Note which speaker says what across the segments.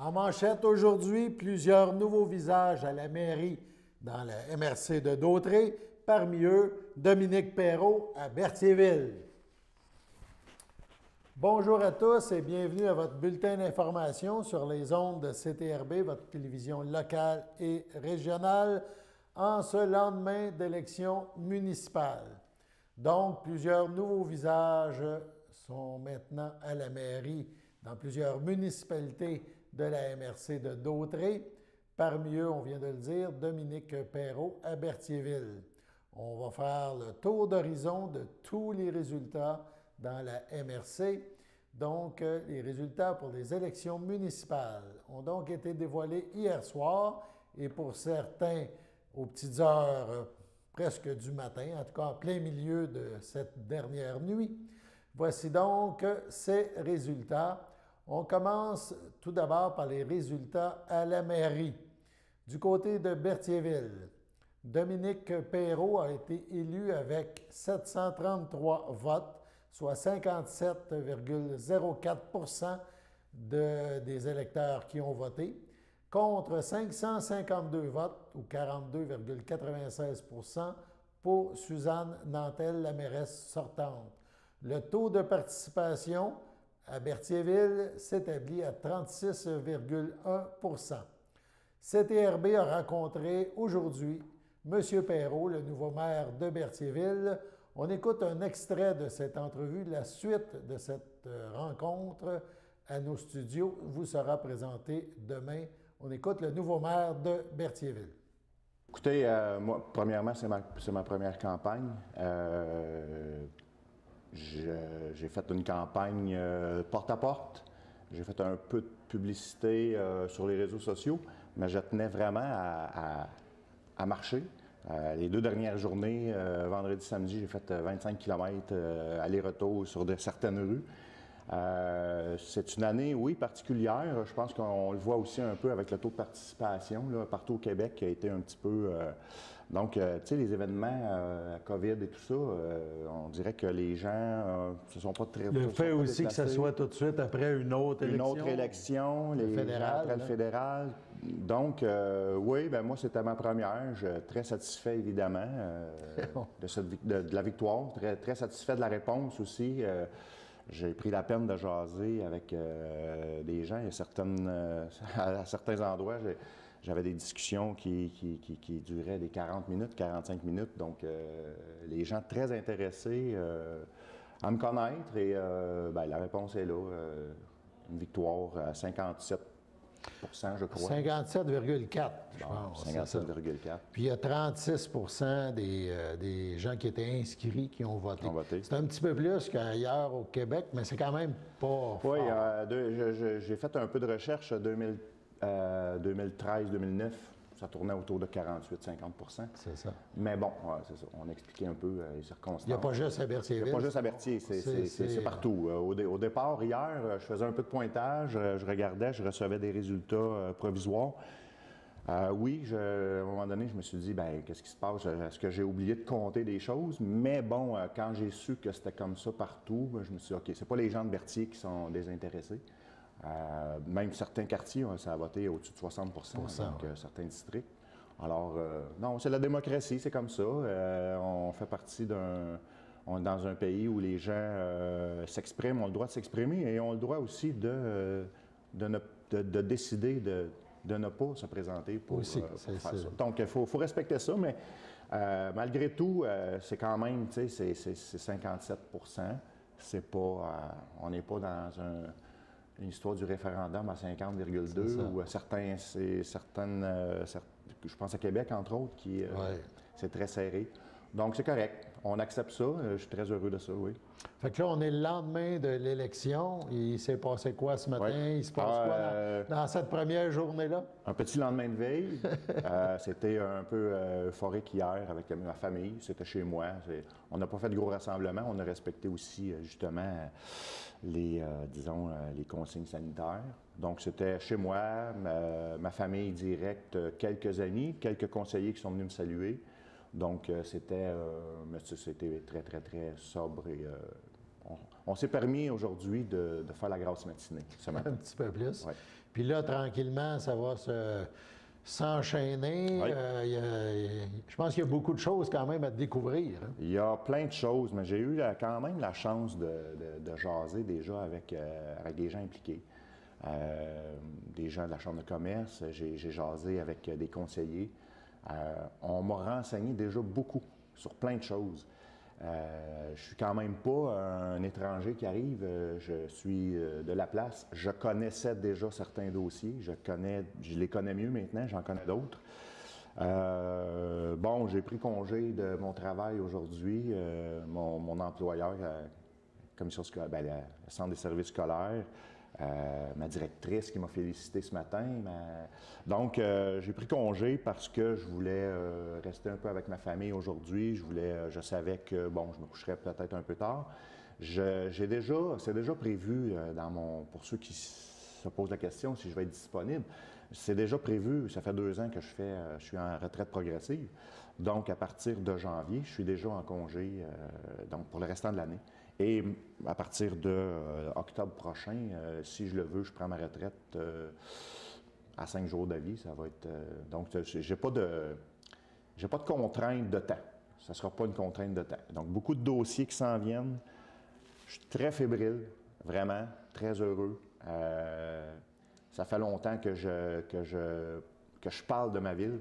Speaker 1: En manchette aujourd'hui, plusieurs nouveaux visages à la mairie dans la MRC de Dautrey, parmi eux Dominique Perrault à Berthierville. Bonjour à tous et bienvenue à votre bulletin d'information sur les ondes de CTRB, votre télévision locale et régionale, en ce lendemain d'élections municipales. Donc, plusieurs nouveaux visages sont maintenant à la mairie dans plusieurs municipalités de la MRC de Dautrey. Parmi eux, on vient de le dire, Dominique Perrault à Berthierville. On va faire le tour d'horizon de tous les résultats dans la MRC. Donc, les résultats pour les élections municipales ont donc été dévoilés hier soir et pour certains, aux petites heures presque du matin, en tout cas en plein milieu de cette dernière nuit. Voici donc ces résultats. On commence tout d'abord par les résultats à la mairie. Du côté de Berthierville, Dominique Perrault a été élu avec 733 votes, soit 57,04 des électeurs qui ont voté, contre 552 votes, ou 42,96 pour Suzanne Nantel, la mairesse sortante. Le taux de participation à Berthierville s'établit à 36,1 CTRB a rencontré aujourd'hui M. Perrault, le nouveau maire de Berthierville. On écoute un extrait de cette entrevue. La suite de cette rencontre à nos studios vous sera présentée demain. On écoute le nouveau maire de Berthierville.
Speaker 2: Écoutez, moi, premièrement, c'est ma première campagne. J'ai fait une campagne porte-à-porte. J'ai fait un peu de publicité sur les réseaux sociaux, mais je tenais vraiment à marcher. Les deux dernières journées, vendredi, samedi, j'ai fait 25 km aller-retour sur certaines rues. C'est une année, oui, particulière. Je pense qu'on le voit aussi un peu avec le taux de participation là, partout au Québec qui a été un petit peu... donc, tu sais, les événements COVID et tout ça, on dirait que les gens se sont pas très...
Speaker 1: Le fait aussi que ça soit tout de suite après une autre élection.
Speaker 2: Une autre élection, les gens après le fédéral. Donc, oui, ben moi, c'était ma première. Je suis très satisfait, évidemment, de la victoire. Très, très satisfait de la réponse aussi. J'ai pris la peine de jaser avec des gens. Il y a à certains endroits, j'avais des discussions qui duraient des 40 minutes, 45 minutes. Donc, les gens très intéressés à me connaître. Et ben, la réponse est là. Une victoire à 57 je crois.
Speaker 1: 57,4 je pense.
Speaker 2: 57,4.
Speaker 1: Puis il y a 36 des gens qui étaient inscrits qui ont voté. C'est un petit peu plus qu'ailleurs au Québec, mais c'est quand même pas
Speaker 2: oui,
Speaker 1: fort.
Speaker 2: J'ai fait un peu de recherche 2013-2009. Ça tournait autour de 48-50
Speaker 1: C'est ça.
Speaker 2: Mais bon, ouais, c'est ça. On expliquait un peu les circonstances.
Speaker 1: Il n'y a pas juste à Berthierville.
Speaker 2: Il n'y a pas juste à Berthierville, c'est partout. Au départ, hier, je faisais un peu de pointage, je regardais, je recevais des résultats provisoires. Oui, à un moment donné, je me suis dit, ben qu'est-ce qui se passe? Est-ce que j'ai oublié de compter des choses? Mais bon, quand j'ai su que c'était comme ça partout, je me suis dit, OK, c'est pas les gens de Berthier qui sont désintéressés. Même certains quartiers, ça a voté au-dessus de 60 donc certains districts. Alors, non, c'est la démocratie, c'est comme ça. On fait partie on est dans un pays où les gens s'expriment, ont le droit de s'exprimer et ont le droit aussi de décider de ne pas se présenter pour faire ça. Donc, il faut respecter ça, mais malgré tout, c'est quand même, tu sais, c'est 57 c'est pas, on n'est pas dans une histoire du référendum à 50,2 ou certaines, je pense à Québec, entre autres, qui c'est très serré. Donc, c'est correct. On accepte ça. Je suis très heureux de ça, oui.
Speaker 1: Fait que là, on est le lendemain de l'élection. Il s'est passé quoi ce matin? Il se passe quoi dans cette première journée-là?
Speaker 2: Un petit lendemain de veille. C'était un peu euphorique hier avec ma famille. C'était chez moi. On n'a pas fait de gros rassemblements. On a respecté aussi, justement, les consignes sanitaires. Donc, c'était chez moi, ma famille directe, quelques amis, quelques conseillers qui sont venus me saluer. Donc, c'était très, très, très sobre et on s'est permis aujourd'hui de faire la grasse matinée ce matin.
Speaker 1: Un petit peu plus.
Speaker 2: Ouais.
Speaker 1: Puis là, tranquillement, ça va s'enchaîner.
Speaker 2: Oui.
Speaker 1: Je pense qu'il y a beaucoup de choses quand même à découvrir. Hein.
Speaker 2: Il y a plein de choses, mais j'ai eu quand même la chance de jaser déjà avec des gens impliqués. Des gens de la Chambre de commerce, j'ai jasé avec des conseillers. On m'a renseigné déjà beaucoup sur plein de choses. Je suis quand même pas un étranger qui arrive, je suis de la place. Je connaissais déjà certains dossiers, je les connais mieux maintenant, j'en connais d'autres. Bon, j'ai pris congé de mon travail aujourd'hui. Mon employeur, commission scolaire, le centre des services scolaires, ma directrice qui m'a félicité ce matin. Donc, j'ai pris congé parce que je voulais rester un peu avec ma famille aujourd'hui. Je savais que, bon, je me coucherais peut-être un peu tard. C'est déjà prévu pour ceux qui se posent la question si je vais être disponible. C'est déjà prévu, ça fait 2 ans que je suis en retraite progressive. Donc, à partir de janvier, je suis déjà en congé donc pour le restant de l'année. Et à partir de octobre prochain, si je le veux, je prends ma retraite à 5 jours d'avis. Ça va être. Donc, j'ai pas de contrainte de temps. Ça ne sera pas une contrainte de temps. Donc, beaucoup de dossiers qui s'en viennent. Je suis très fébrile, vraiment, très heureux. Ça fait longtemps que je parle de ma ville.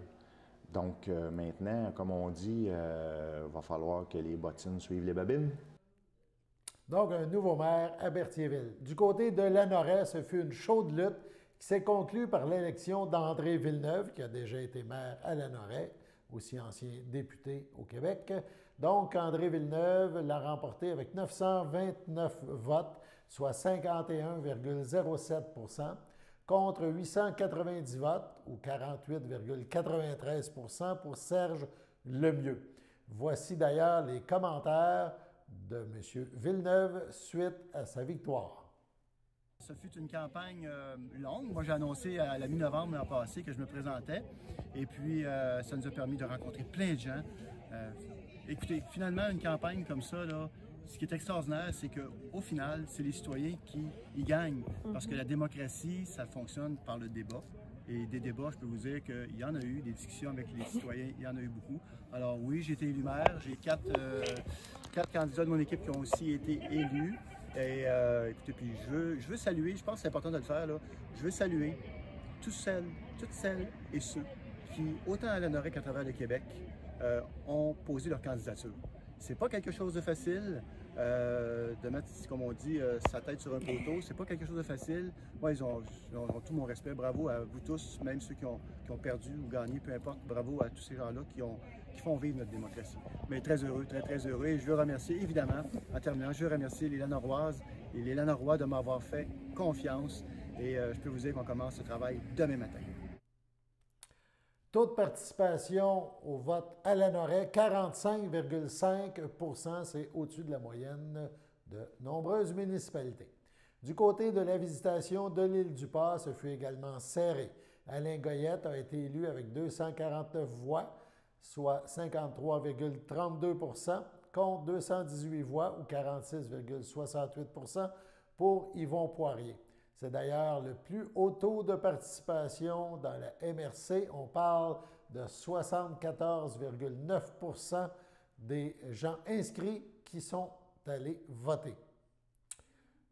Speaker 2: Donc, maintenant, comme on dit, il va falloir que les bottines suivent les babines.
Speaker 1: Donc, un nouveau maire à Berthierville. Du côté de Lanoraie, ce fut une chaude lutte qui s'est conclue par l'élection d'André Villeneuve, qui a déjà été maire à Lanoraie, aussi ancien député au Québec. Donc, André Villeneuve l'a remporté avec 929 votes, soit 51,07 % contre 890 votes, ou 48,93 % pour Serge Lemieux. Voici d'ailleurs les commentaires de M. Villeneuve suite à sa victoire.
Speaker 3: Ce fut une campagne longue. Moi, j'ai annoncé à la mi-novembre l'an passé que je me présentais. Et puis, ça nous a permis de rencontrer plein de gens. Écoutez, finalement, une campagne comme ça, là, ce qui est extraordinaire, c'est qu'au final, c'est les citoyens qui y gagnent. Parce que la démocratie, ça fonctionne par le débat. Et des débats, je peux vous dire qu'il y en a eu, des discussions avec les citoyens, il y en a eu beaucoup. Alors oui, j'ai été élu maire. J'ai 4 candidats de mon équipe qui ont aussi été élus. Et écoutez, puis je veux saluer, je pense que c'est important de le faire, là, je veux saluer toutes celles et ceux qui, autant à Lanoraie qu'à travers le Québec, ont posé leur candidature. C'est pas quelque chose de facile de mettre, comme on dit, sa tête sur un poteau. C'est pas quelque chose de facile. Moi, ils ont tout mon respect. Bravo à vous tous, même ceux qui ont perdu ou gagné, peu importe. Bravo à tous ces gens-là qui font vivre notre démocratie. Mais très heureux, très, très heureux. Et je veux remercier, évidemment, en terminant, je veux remercier les Lanoroises et les Lanorois de m'avoir fait confiance. Et je peux vous dire qu'on commence ce travail demain matin.
Speaker 1: Taux de participation au vote à Lanoraie, 45,5 %, c'est au-dessus de la moyenne de nombreuses municipalités. Du côté de la visitation de l'île du Pas, ce fut également serré. Alain Goyette a été élu avec 249 voix, soit 53,32 % contre 218 voix ou 46,68 % pour Yvon Poirier. C'est d'ailleurs le plus haut taux de participation dans la MRC. On parle de 74,9 % des gens inscrits qui sont allés voter.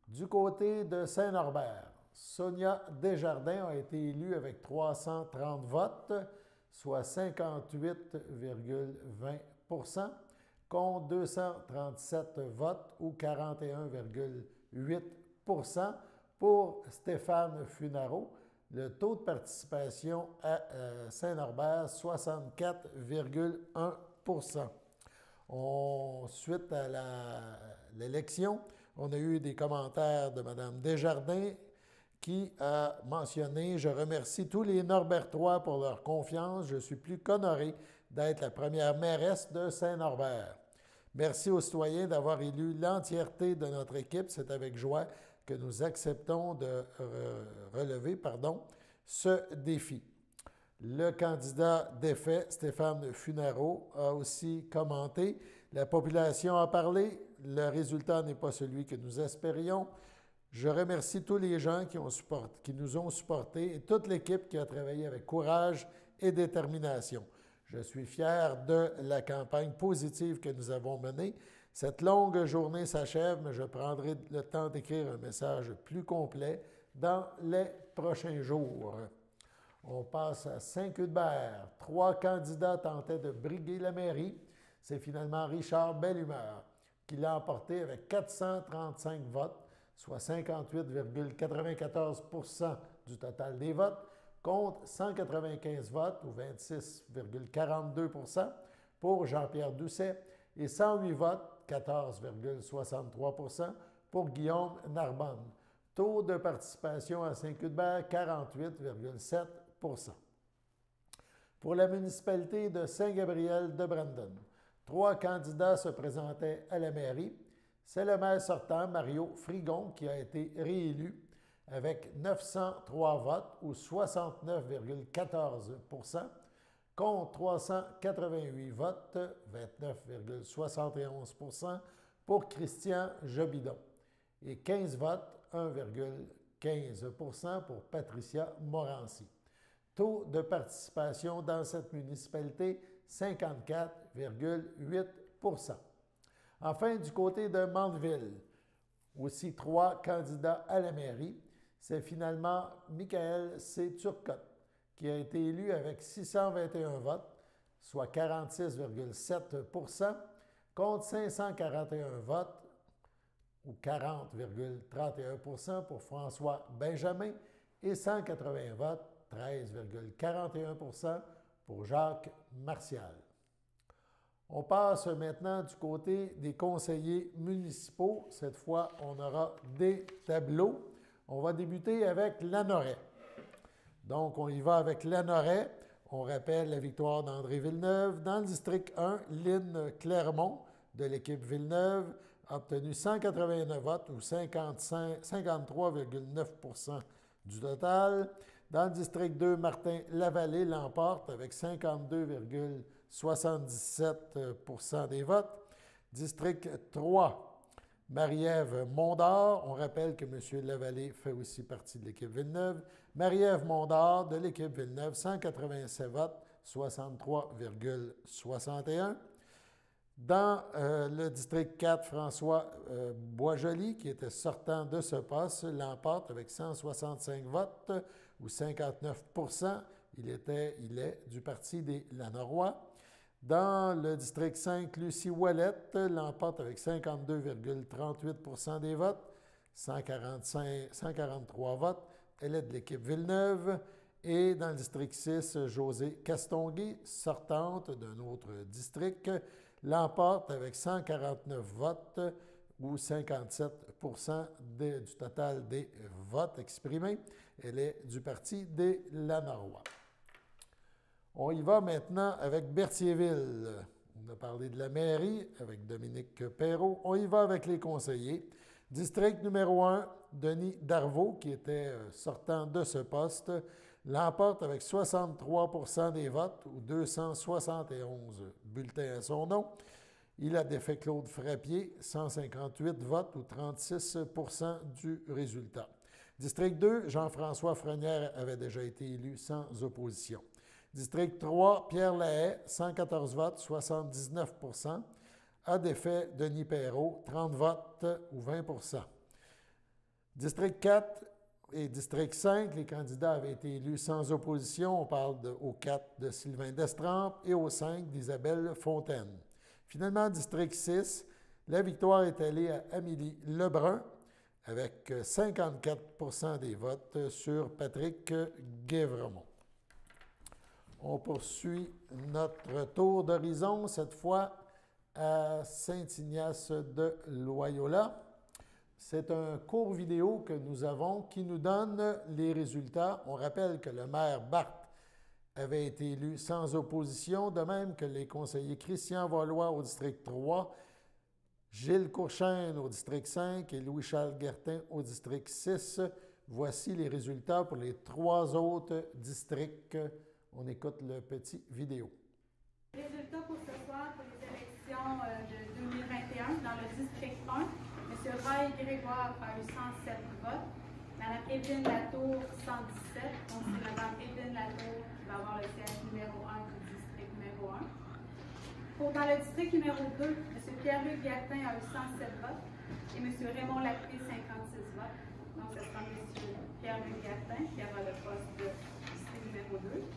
Speaker 1: Du côté de Saint-Norbert, Sonia Desjardins a été élue avec 330 votes, soit 58,20 % contre 237 votes ou 41,8 % pour Stéphane Funaro. Le taux de participation à Saint-Norbert, 64,1 %. Suite à l'élection, on a eu des commentaires de Mme Desjardins qui a mentionné « Je remercie tous les Norbertois pour leur confiance. Je suis plus qu'honoré d'être la première mairesse de Saint-Norbert. Merci aux citoyens d'avoir élu l'entièreté de notre équipe. C'est avec joie que nous acceptons de relever ce défi. » Le candidat défait, Stéphane Funaro, a aussi commenté « La population a parlé, le résultat n'est pas celui que nous espérions. Je remercie tous les gens qui nous ont supportés et toute l'équipe qui a travaillé avec courage et détermination. Je suis fier de la campagne positive que nous avons menée. Cette longue journée s'achève, mais je prendrai le temps d'écrire un message plus complet dans les prochains jours. On passe à Saint-Cuthbert. 3 candidats tentaient de briguer la mairie. C'est finalement Richard Bellumeur qui l'a emporté avec 435 votes, soit 58,94 % du total des votes, contre 195 votes, ou 26,42 % pour Jean-Pierre Doucet, et 108 votes, 14,63 % pour Guillaume Narbonne. Taux de participation à Saint-Cuthbert, 48,7 %. Pour la municipalité de Saint-Gabriel-de-Brandon, 3 candidats se présentaient à la mairie. C'est le maire sortant, Mario Frigon, qui a été réélu avec 903 votes, ou 69,14 % contre 388 votes, 29,71 % pour Christian Jobidon, et 15 votes, 1,15 % pour Patricia Morancy. Taux de participation dans cette municipalité, 54,8 %. Enfin, du côté de Mandeville, aussi 3 candidats à la mairie, c'est finalement Michael C. Turcotte qui a été élu avec 621 votes, soit 46,7 % contre 541 votes, ou 40,31 % pour François Benjamin, et 180 votes, 13,41 % pour Jacques Martial. On passe maintenant du côté des conseillers municipaux. Cette fois, on aura des tableaux. On va débuter avec Lanoraie. Donc, on y va avec Lanoraie. On rappelle la victoire d'André Villeneuve. Dans le district 1, Lynn Clermont de l'équipe Villeneuve a obtenu 189 votes, ou 53,9 % du total. Dans le district 2, Martin Lavallée l'emporte avec 52,77 % des votes. District 3, Marie-Ève Mondor. On rappelle que M. Lavallée fait aussi partie de l'équipe Villeneuve. Marie-Ève Mondor de l'équipe Villeneuve, 187 votes, 63,61 %. Dans le district 4, François Boisjoli, qui était sortant de ce poste, l'emporte avec 165 votes, ou 59 %. Il est du parti des Lanorois. Dans le district 5, Lucie Ouellette l'emporte avec 52,38 % des votes, 143 votes. Elle est de l'équipe Villeneuve. Et dans le district 6, Josée Castonguay, sortante d'un autre district, l'emporte avec 149 votes, ou 57 % du total des votes exprimés. Elle est du parti des Lanorois. On y va maintenant avec Berthierville. On a parlé de la mairie avec Dominique Perrault. On y va avec les conseillers. District numéro 1, Denis Darvaux, qui était sortant de ce poste, l'emporte avec 63 % des votes, ou 271 bulletins à son nom. Il a défait Claude Frappier, 158 votes, ou 36 % du résultat. District 2, Jean-François Frenière avait déjà été élu sans opposition. District 3, Pierre Lahaye, 114 votes, 79 %, a défait Denis Perrault, 30 votes, ou 20 %. District 4 et District 5, les candidats avaient été élus sans opposition. On parle au 4 de Sylvain Destrempes et au 5 d'Isabelle Fontaine. Finalement, District 6, la victoire est allée à Amélie Lebrun avec 54 % des votes sur Patrick Guévremont. On poursuit notre tour d'horizon, cette fois à Saint-Ignace de Loyola. C'est un court vidéo que nous avons qui nous donne les résultats. On rappelle que le maire Barthes avait été élu sans opposition, de même que les conseillers Christian Valois au district 3, Gilles Courchaine au district 5 et Louis-Charles Guertin au district 6. Voici les résultats pour les 3 autres districts. On écoute le petit vidéo.
Speaker 4: Résultats pour ce soir pour les élections de 2021 dans dans le district 1, M. Roy Grégoire a eu 107 votes. Mme Evelyne Latour, 117. Donc, c'est Mme Evelyne Latour qui va avoir le siège numéro 1 du district numéro 1. Dans le district numéro 2, M. Pierre-Luc Gatin a eu 107 votes et M. Raymond Lacré, 56 votes. Donc, ce sera M. Pierre-Luc Gatin qui aura le poste de district numéro 2.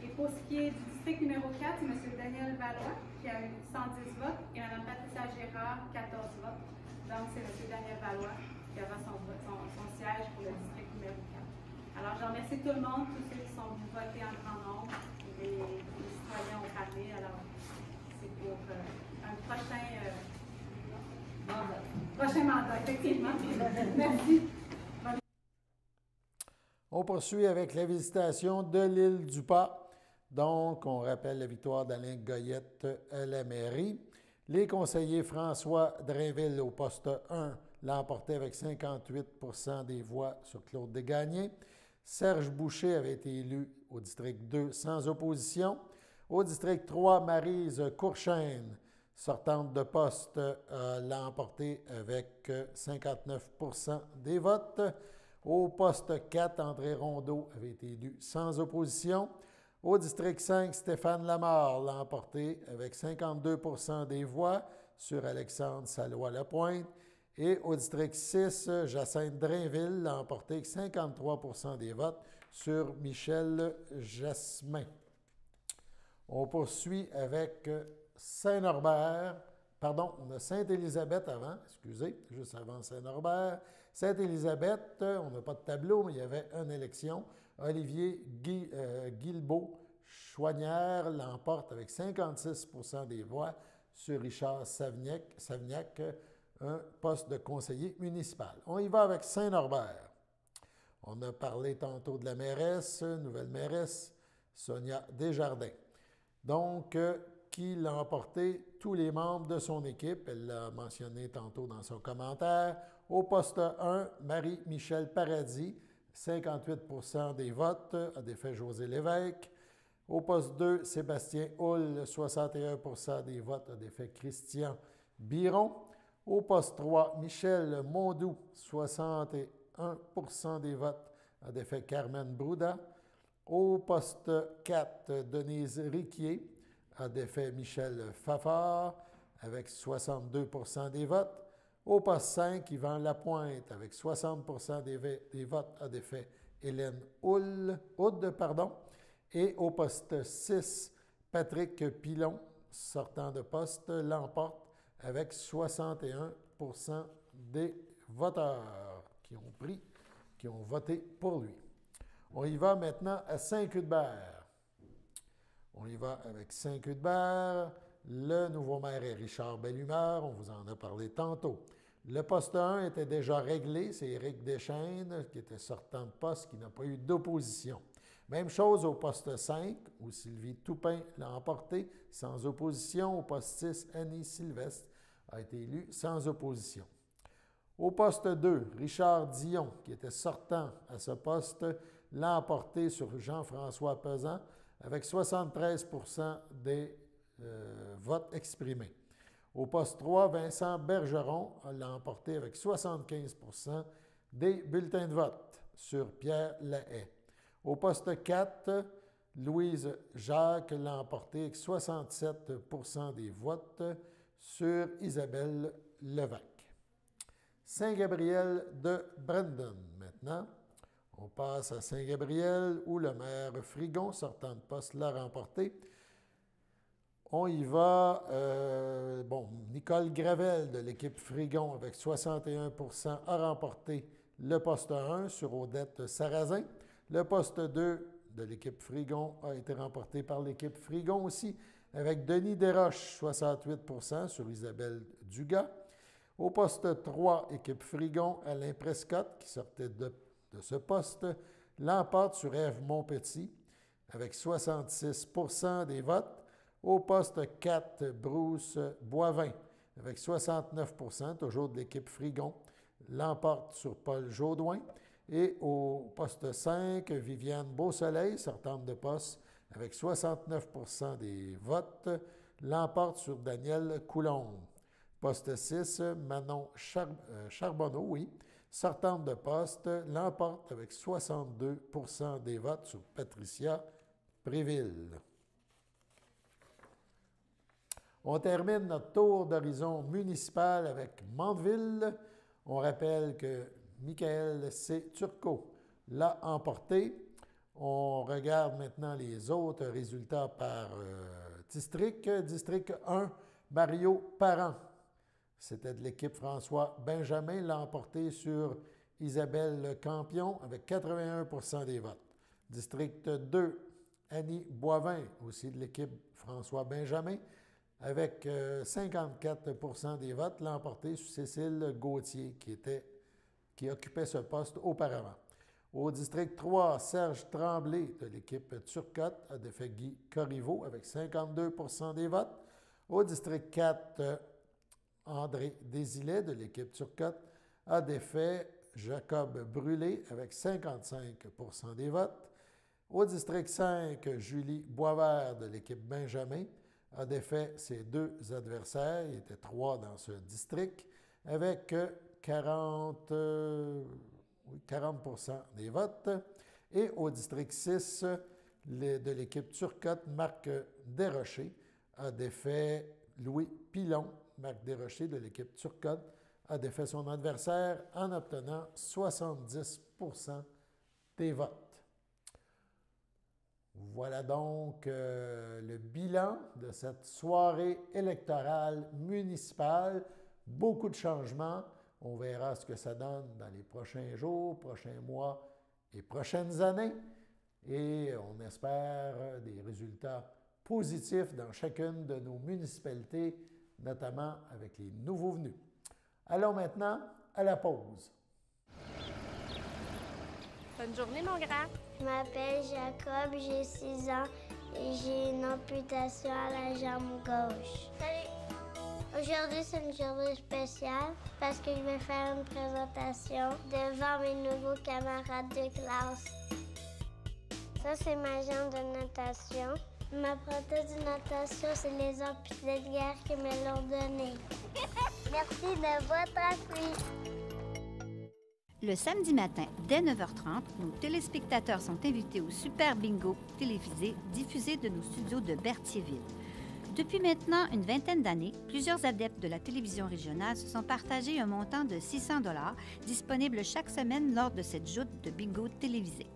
Speaker 4: Et pour ce qui est du district numéro 4, c'est M. Daniel Valois qui a eu 110 votes et Mme Patricia Gérard, 14 votes. Donc, c'est M. Daniel Valois qui aura son siège pour le district numéro 4. Alors, je remercie tout le monde, tous ceux qui sont venus voter en grand nombre. Les citoyens ont parlé. Alors, c'est pour un prochain mandat, effectivement. Merci.
Speaker 1: On poursuit avec la visitation de l'île du Pas. Donc, on rappelle la victoire d'Alain Goyette à la mairie. Les conseillers François Drainville au poste 1 l'a emporté avec 58 % des voix sur Claude Desgagnés. Serge Boucher avait été élu au district 2 sans opposition. Au district 3, Maryse Courchaine, sortante de poste, l'a emporté avec 59 % des votes. Au poste 4, André Rondeau avait été élu sans opposition. Au district 5, Stéphane Lamarre l'a emporté avec 52 % des voix sur Alexandre Salois-Lapointe. Et au district 6, Jacinthe Drainville l'a emporté avec 53 % des votes sur Michel Jasmin. On poursuit avec Saint-Norbert. Pardon, on a Sainte-Élisabeth avant, excusez, juste avant Saint-Norbert. Sainte-Élisabeth, on n'a pas de tableau, mais il y avait une élection. Olivier Guilbeault-Chouanière l'emporte avec 56 % des voix sur Richard Savignac, un poste de conseiller municipal. On y va avec Saint-Norbert. On a parlé tantôt de la mairesse, nouvelle mairesse, Sonia Desjardins. Donc, qui l'a emporté tous les membres de son équipe. Elle l'a mentionné tantôt dans son commentaire. Au poste 1, Marie-Michel Paradis, 58 % des votes, a défait José Lévesque. Au poste 2, Sébastien Houle, 61 % des votes, a défait Christian Biron. Au poste 3, Michel Mondou, 61 % des votes, a défait Carmen Brouda. Au poste 4, Denise Riquier a défait Michel Fafard avec 62 % des votes. Au poste 5, Yvan Lapointe avec 60 % des votes a défait Hélène Houde. Et au poste 6, Patrick Pilon, sortant de poste, l'emporte avec 61 % des voteurs qui ont voté pour lui. On y va maintenant à Saint-Cuthbert. On y va avec Saint-Cuthbert. Le nouveau maire est Richard Bellumeur. On vous en a parlé tantôt. Le poste 1 était déjà réglé. C'est Éric Deschênes qui était sortant de poste, qui n'a pas eu d'opposition. Même chose au poste 5, où Sylvie Toupin l'a emporté sans opposition. Au poste 6, Annie Sylvestre a été élue sans opposition. Au poste 2, Richard Dion, qui était sortant à ce poste, l'a emporté sur Jean-François Pesan avec 73 % des votes exprimés. Au poste 3, Vincent Bergeron l'a emporté avec 75 % des bulletins de vote sur Pierre Lahaye. Au poste 4, Louise Jacques l'a emporté avec 67 % des votes sur Isabelle Levac. Saint-Gabriel de Brandon maintenant. On passe à Saint-Gabriel où le maire Frigon, sortant de poste, l'a remporté. On y va. Nicole Gravel de l'équipe Frigon avec 61 % a remporté le poste 1 sur Odette Sarrazin. Le poste 2 de l'équipe Frigon a été remporté par l'équipe Frigon aussi avec Denis Desroches, 68 % sur Isabelle Dugas. Au poste 3, équipe Frigon, Alain Prescott, qui sortait de ce poste, l'emporte sur Ève Montpetit avec 66 % des votes. Au poste 4, Bruce Boivin avec 69 %, toujours de l'équipe Frigon, l'emporte sur Paul Jaudoin. Et au poste 5, Viviane Beausoleil, sortante de poste, avec 69 % des votes, l'emporte sur Daniel Coulombe. Poste 6, Manon Charbonneau, oui, sortante de poste, l'emporte avec 62 % des votes sur Patricia Préville. On termine notre tour d'horizon municipal avec Mandeville. On rappelle que Michael C. Turcot l'a emporté. On regarde maintenant les autres résultats par district. District 1, Mario Parent. C'était de l'équipe François Benjamin, l'a emporté sur Isabelle Campion avec 81 % des votes. District 2, Annie Boivin, aussi de l'équipe François Benjamin, avec 54 % des votes, l'a emporté sur Cécile Gauthier, qui occupait ce poste auparavant. Au district 3, Serge Tremblay de l'équipe Turcotte a défait Guy Corriveau avec 52 % des votes. Au district 4, André Désilet de l'équipe Turcotte a défait Jacob Brûlé avec 55 % des votes. Au district 5, Julie Boisvert de l'équipe Benjamin a défait ses deux adversaires, il y était 3 dans ce district, avec 40 % des votes. Et au district 6, de l'équipe Turcotte, Marc Desrochers a défait Louis Pilon. Marc Desrochers de l'équipe Turcotte a défait son adversaire en obtenant 70 % des votes. Voilà donc le bilan de cette soirée électorale municipale. Beaucoup de changements. On verra ce que ça donne dans les prochains jours, prochains mois et prochaines années. Et on espère des résultats positifs dans chacune de nos municipalités, notamment avec les nouveaux venus. Allons maintenant à la pause.
Speaker 5: Bonne journée, mon grand.
Speaker 6: Je m'appelle Jacob, j'ai 6 ans et j'ai une amputation à la jambe gauche. Salut! Aujourd'hui, c'est une journée spéciale parce que je vais faire une présentation devant mes nouveaux camarades de classe. Ça, c'est ma jambe de natation. Ma prothèse de natation, c'est les amputés de guerre qui me l'ont donnée. Merci de votre appui.
Speaker 7: Le samedi matin, dès 9h30, nos téléspectateurs sont invités au Super Bingo télévisé diffusé de nos studios de Berthierville. Depuis maintenant une vingtaine d'années, plusieurs adeptes de la télévision régionale se sont partagés un montant de 600 $ disponible chaque semaine lors de cette joute de bingo télévisé.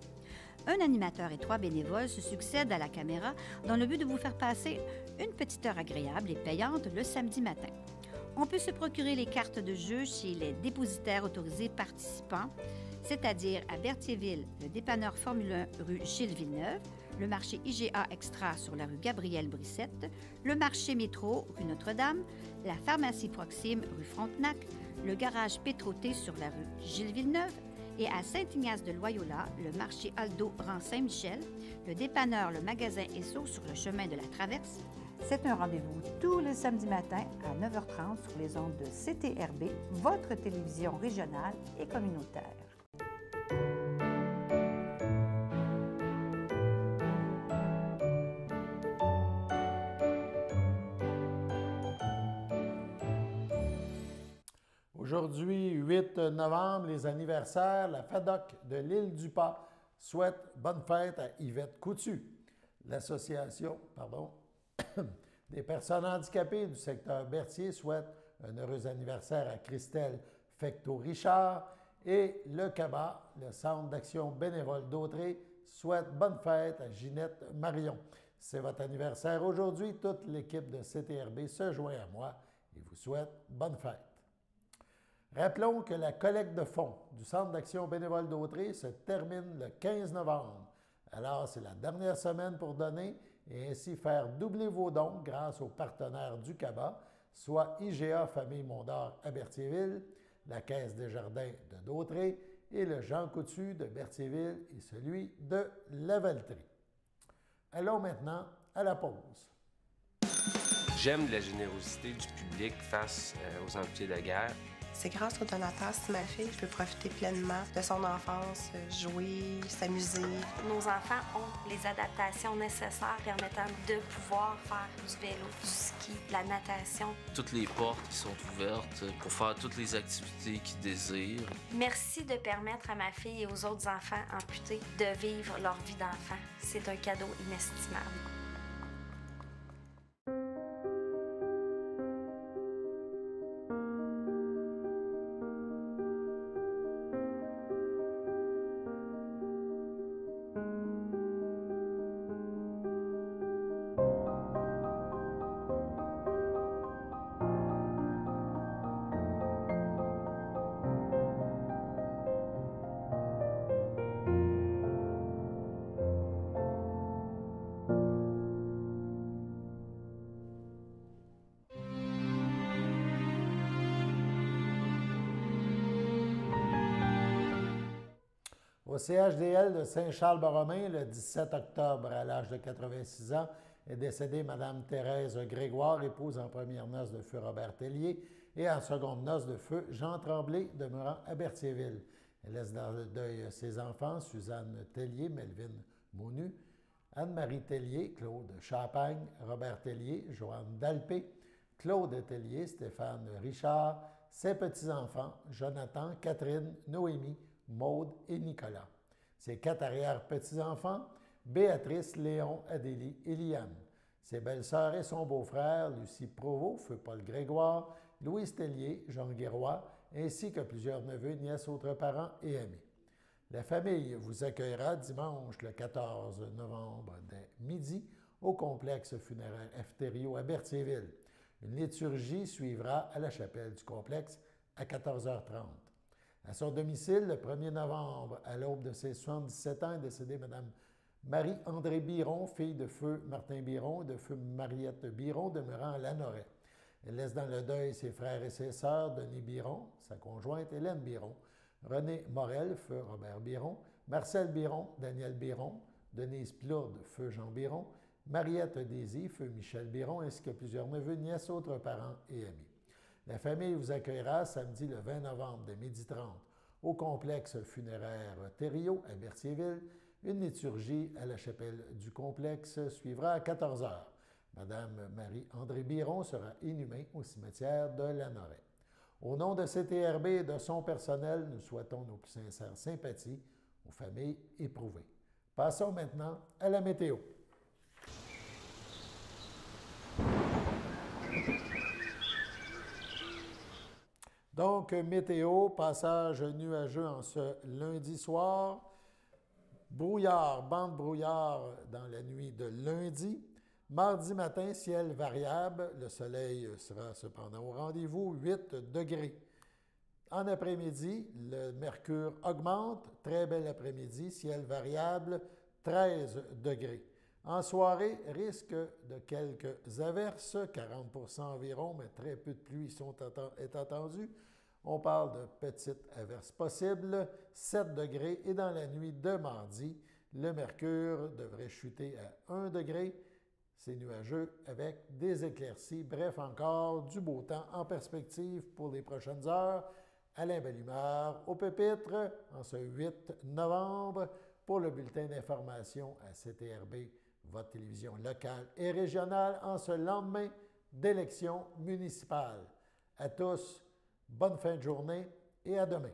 Speaker 7: Un animateur et 3 bénévoles se succèdent à la caméra dans le but de vous faire passer une petite heure agréable et payante le samedi matin. On peut se procurer les cartes de jeu chez les dépositaires autorisés participants, c'est-à-dire à Berthierville, le dépanneur Formule 1 rue Gilles Villeneuve, le marché IGA Extra sur la rue Gabrielle Brissette, le marché Métro rue Notre-Dame, la pharmacie Proxime rue Frontenac, le garage Pétroté sur la rue Gilles Villeneuve et à Saint-Ignace-de-Loyola, le marché Aldo rang Saint-Michel, le dépanneur Le Magasin Esso sur le chemin de la Traverse. C'est un rendez-vous tous les samedis matins à 9h30 sur les ondes de CTRB, votre télévision régionale et communautaire.
Speaker 1: Aujourd'hui, 8 novembre, les anniversaires, la FADOC de l'île du Pas souhaite bonne fête à Yvette Coutu. L'association, des personnes handicapées du secteur Berthier souhaite un heureux anniversaire à Christelle Fecteau-Richard et le CABA, le Centre d'action bénévole d'Autrey, souhaite bonne fête à Ginette Marion. C'est votre anniversaire aujourd'hui. Toute l'équipe de CTRB se joint à moi et vous souhaite bonne fête. Rappelons que la collecte de fonds du Centre d'action bénévole d'Autrey se termine le 15 novembre. Alors, c'est la dernière semaine pour donner et ainsi faire doubler vos dons grâce aux partenaires du CABA, soit IGA Famille Mondor à Berthierville, la Caisse des Jardins de Dautrey et le Jean Coutu de Berthierville et celui de Lavaltrie. Allons maintenant à la pause.
Speaker 8: J'aime la générosité du public face aux amputés de guerre. C'est grâce au donateur si ma fille peut profiter pleinement de son enfance, jouer, s'amuser.
Speaker 9: Nos enfants ont les adaptations nécessaires permettant de pouvoir faire du vélo, du ski, de la natation.
Speaker 10: Toutes les portes qui sont ouvertes pour faire toutes les activités qu'ils désirent.
Speaker 9: Merci de permettre à ma fille et aux autres enfants amputés de vivre leur vie d'enfant. C'est un cadeau inestimable.
Speaker 1: Au CHDL de Saint-Charles-Borromée, le 17 octobre, à l'âge de 86 ans, est décédée Mme Thérèse Grégoire, épouse en première noce de feu Robert Tellier et en seconde noce de feu Jean Tremblay, demeurant à Berthierville. Elle laisse dans le deuil ses enfants, Suzanne Tellier, Melvin Monu, Anne-Marie Tellier, Claude Champagne, Robert Tellier, Joanne Dalpé, Claude Tellier, Stéphane Richard, ses petits-enfants, Jonathan, Catherine, Noémie, Maude et Nicolas. Ses 4 arrière-petits-enfants, Béatrice, Léon, Adélie et Liane. Ses belles-sœurs et son beau-frère, Lucie Provost, feu Paul Grégoire, Louise Tellier, Jean Guéroy, ainsi que plusieurs neveux, nièces, autres parents et amis. La famille vous accueillera dimanche le 14 novembre dès midi au complexe funéraire Efterio à Berthierville. Une liturgie suivra à la chapelle du complexe à 14h30. À son domicile, le 1er novembre, à l'aube de ses 77 ans, est décédée Mme Marie-André Biron, fille de feu Martin Biron et de feu Mariette Biron, demeurant à Lanoret. Elle laisse dans le deuil ses frères et ses sœurs, Denis Biron, sa conjointe Hélène Biron, René Morel, feu Robert Biron, Marcel Biron, Daniel Biron, Denise Plourde, feu Jean Biron, Mariette Désy, feu Michel Biron, ainsi que plusieurs neveux, nièces, autres parents et amis. La famille vous accueillera samedi le 20 novembre de 12h30 au complexe funéraire Thériault à Berthierville. Une liturgie à la chapelle du complexe suivra à 14h. Madame Marie-André Biron sera inhumée au cimetière de Lanoret. Au nom de CTRB et de son personnel, nous souhaitons nos plus sincères sympathies aux familles éprouvées. Passons maintenant à la météo. Donc, météo, passage nuageux en ce lundi soir. Brouillard, bande brouillard dans la nuit de lundi. Mardi matin, ciel variable. Le soleil sera cependant au rendez-vous, 8 degrés. En après-midi, le mercure augmente. Très bel après-midi, ciel variable, 13 degrés. En soirée, risque de quelques averses, 40 environ, mais très peu de pluie est attendue. On parle de petites averses possibles, 7 degrés. Et dans la nuit de mardi, le mercure devrait chuter à 1 degré. C'est nuageux avec des éclaircies. Bref, encore du beau temps en perspective pour les prochaines heures. Alain Bellemare au pupitre en ce 8 novembre pour le bulletin d'information à CTRB, votre télévision locale et régionale, en ce lendemain d'élections municipales. À tous, bonne fin de journée et à demain.